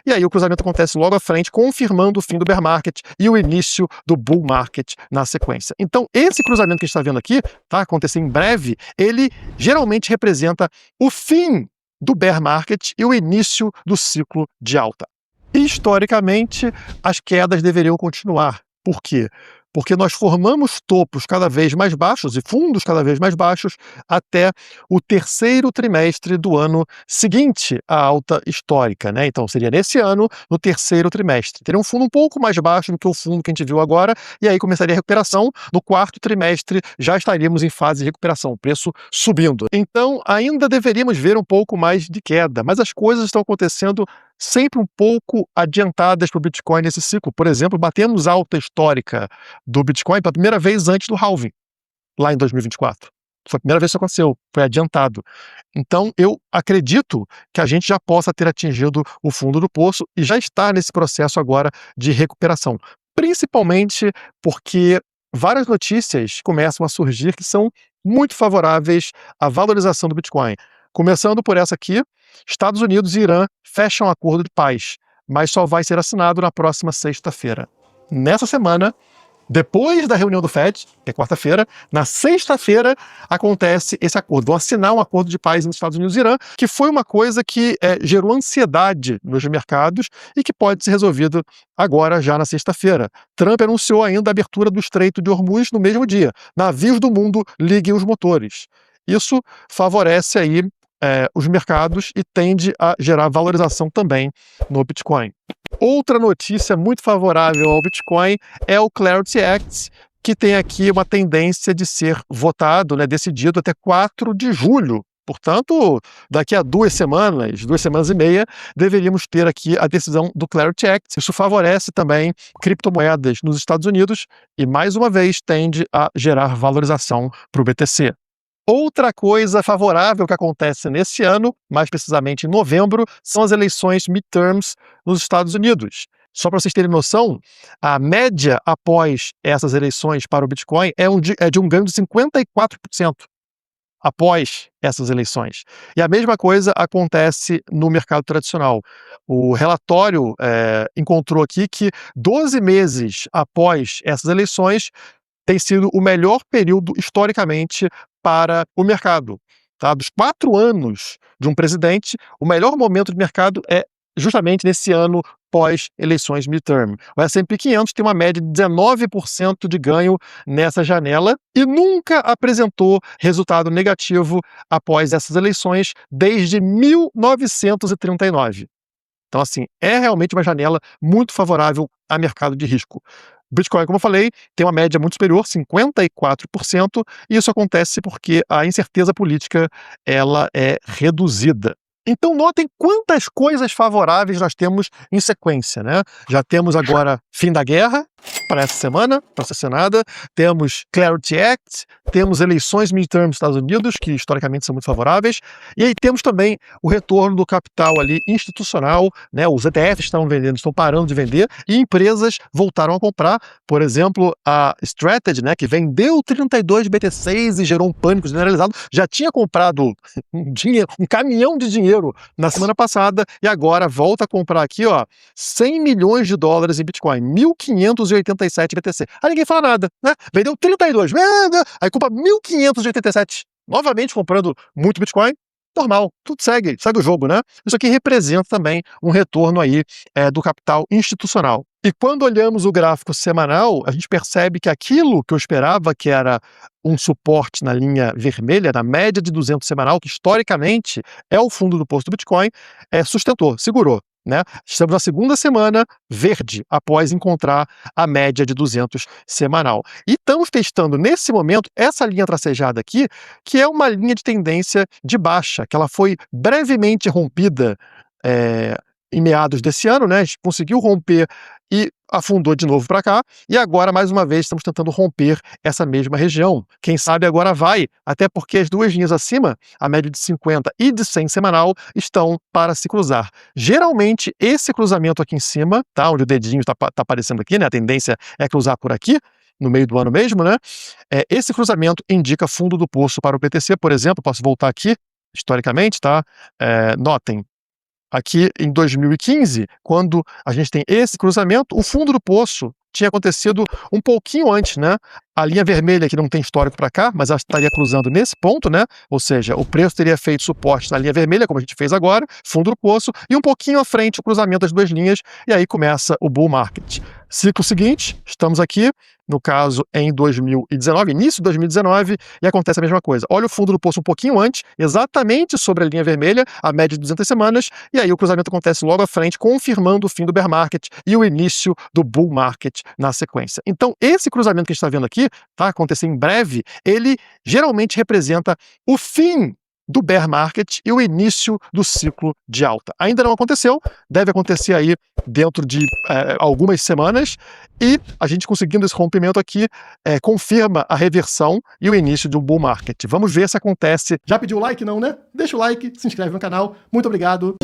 e aí o cruzamento acontece logo à frente, confirmando o fim do bear market e o início do bull market na sequência. Então, esse cruzamento que a gente está vendo aqui, tá, acontecer em breve, ele geralmente representa o fim do bear market e o início do ciclo de alta. Historicamente, as quedas deveriam continuar. Por quê? Porque nós formamos topos cada vez mais baixos e fundos cada vez mais baixos até o terceiro trimestre do ano seguinte à alta histórica, né? Então, seria nesse ano, no terceiro trimestre. Teria um fundo um pouco mais baixo do que o fundo que a gente viu agora, e aí começaria a recuperação. No quarto trimestre, já estaríamos em fase de recuperação, o preço subindo. Então, ainda deveríamos ver um pouco mais de queda, mas as coisas estão acontecendo sempre um pouco adiantadas para o Bitcoin nesse ciclo. Por exemplo, batemos alta histórica do Bitcoin pela primeira vez antes do halving, lá em 2024. Foi a primeira vez que isso aconteceu, foi adiantado. Então, eu acredito que a gente já possa ter atingido o fundo do poço e já está nesse processo agora de recuperação. Principalmente porque várias notícias começam a surgir que são muito favoráveis à valorização do Bitcoin. Começando por essa aqui, Estados Unidos e Irã fecham um acordo de paz, mas só vai ser assinado na próxima sexta-feira. Nessa semana, depois da reunião do FED, que é quarta-feira, na sexta-feira acontece esse acordo. Vão assinar um acordo de paz entre Estados Unidos e Irã, que foi uma coisa que gerou ansiedade nos mercados e que pode ser resolvido agora, já na sexta-feira. Trump anunciou ainda a abertura do Estreito de Hormuz no mesmo dia. Navios do mundo, liguem os motores. Isso favorece aí os mercados e tende a gerar valorização também no Bitcoin. Outra notícia muito favorável ao Bitcoin é o Clarity Act, que tem aqui uma tendência de ser votado, decidido até 4 de julho. Portanto, daqui a 2 semanas e meia, deveríamos ter aqui a decisão do Clarity Act. Isso favorece também criptomoedas nos Estados Unidos e, mais uma vez, tende a gerar valorização para o BTC. Outra coisa favorável que acontece nesse ano, mais precisamente em novembro, são as eleições midterms nos Estados Unidos. Só para vocês terem noção, a média após essas eleições para o Bitcoin é de um ganho de 54% após essas eleições. E a mesma coisa acontece no mercado tradicional. O relatório encontrou aqui que 12 meses após essas eleições tem sido o melhor período historicamente para o mercado. Tá? Dos 4 anos de um presidente, o melhor momento de mercado é justamente nesse ano pós-eleições midterm. O S&P 500 tem uma média de 19% de ganho nessa janela e nunca apresentou resultado negativo após essas eleições desde 1939. Então, assim, é realmente uma janela muito favorável a mercado de risco. Bitcoin, como eu falei, tem uma média muito superior, 54%, e isso acontece porque a incerteza política ela é reduzida. Então notem quantas coisas favoráveis nós temos em sequência, né? Já temos agora fim da guerra para essa semana, para ser assinada, temos Clarity Act, temos eleições midterm nos Estados Unidos, que historicamente são muito favoráveis, e aí temos também o retorno do capital ali institucional, né? Os ETFs estão vendendo, estão parando de vender, e empresas voltaram a comprar. Por exemplo, a Strategy, né, que vendeu 32 BTCs e gerou um pânico generalizado, já tinha comprado um caminhão de dinheiro na semana passada e agora volta a comprar aqui, ó, 100 milhões de dólares em Bitcoin, 1.587 BTC. Aí ninguém fala nada, né? Vendeu 32, aí compra 1.587, novamente comprando muito Bitcoin. Normal, tudo segue o jogo, né? Isso aqui representa também um retorno aí do capital institucional. E quando olhamos o gráfico semanal, a gente percebe que aquilo que eu esperava, que era um suporte na linha vermelha, na média de 200 semanal, que historicamente é o fundo do poço do Bitcoin, sustentou, segurou. Né? Estamos na segunda semana verde, após encontrar a média de 200 semanal. E estamos testando, nesse momento, essa linha tracejada aqui, que é uma linha de tendência de baixa, que ela foi brevemente rompida em meados desse ano, né? A gente conseguiu romper e afundou de novo para cá, e agora, mais uma vez, estamos tentando romper essa mesma região. Quem sabe agora vai, até porque as duas linhas acima, a média de 50 e de 100 semanal, estão para se cruzar. Geralmente, esse cruzamento aqui em cima, tá? Onde o dedinho está aparecendo aqui, né? A tendência é cruzar por aqui, no meio do ano mesmo, né? Esse cruzamento indica fundo do poço para o BTC, por exemplo. Posso voltar aqui, historicamente, tá? Notem, aqui em 2015, quando a gente tem esse cruzamento, o fundo do poço tinha acontecido um pouquinho antes, né? A linha vermelha que não tem histórico para cá, mas ela estaria cruzando nesse ponto, né? Ou seja, o preço teria feito suporte na linha vermelha, como a gente fez agora, fundo do poço, e um pouquinho à frente o cruzamento das duas linhas, e aí começa o bull market. Ciclo seguinte, estamos aqui, no caso em 2019, início de 2019, e acontece a mesma coisa. Olha o fundo do poço um pouquinho antes, exatamente sobre a linha vermelha, a média de 200 semanas, e aí o cruzamento acontece logo à frente, confirmando o fim do bear market e o início do bull market na sequência. Então, esse cruzamento que a gente está vendo aqui, tá, acontecer em breve, ele geralmente representa o fim do bear market e o início do ciclo de alta. Ainda não aconteceu, deve acontecer aí dentro de algumas semanas, e a gente conseguindo esse rompimento aqui confirma a reversão e o início de um bull market. Vamos ver se acontece. Já pediu o like, não, né? Deixa o like, se inscreve no canal. Muito obrigado.